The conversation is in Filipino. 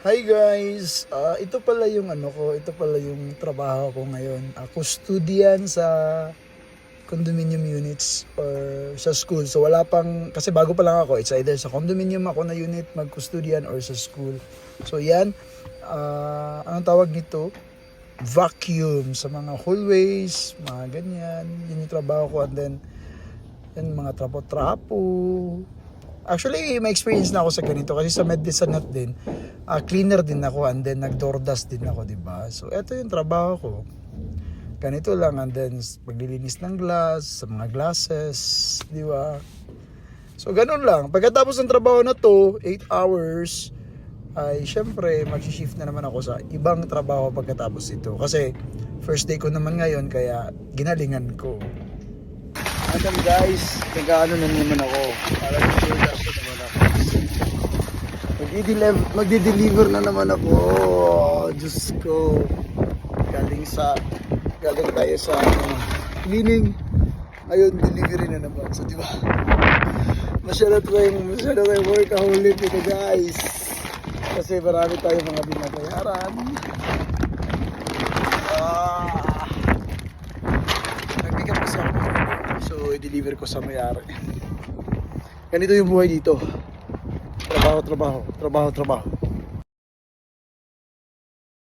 Hi guys! Ito pala yung ito pala yung trabaho ko ngayon. Ako custodian sa condominium units or sa school. So wala pang, kasi bago pa lang ako, it's either sa condominium ako na unit mag-custodian or sa school. So yan, anong tawag nito? Vacuum sa mga hallways, mga ganyan. Yun yung trabaho ko, and then yan, mga trapo-trapo. Actually, may experience na ako sa ganito kasi sa medicine nut din, cleaner din ako, and then nag-DoorDash din ako, diba? So, eto yung trabaho ko. Ganito lang, and then paglilinis ng glass, sa mga glasses, diba? So, ganun lang. Pagkatapos ng trabaho na to, 8 hours, ay syempre, mag-shift na naman ako sa ibang trabaho pagkatapos ito. Kasi, first day ko naman ngayon, kaya ginalingan ko. Adam guys, nag-ano na naman ako. Para mag-DoorDash na naman ako. Magdi-deliver na naman ako. Diyos ko. Galing tayo sa cleaning. Ayun, delivery na naman. So, diba? Masyado tayong workaholic ito guys. Kasi marami tayong mga binabayaran. Nag-pick up kasi ako. So, i-deliver ko sa mayari. Ganito yung buhay dito. Trabaho.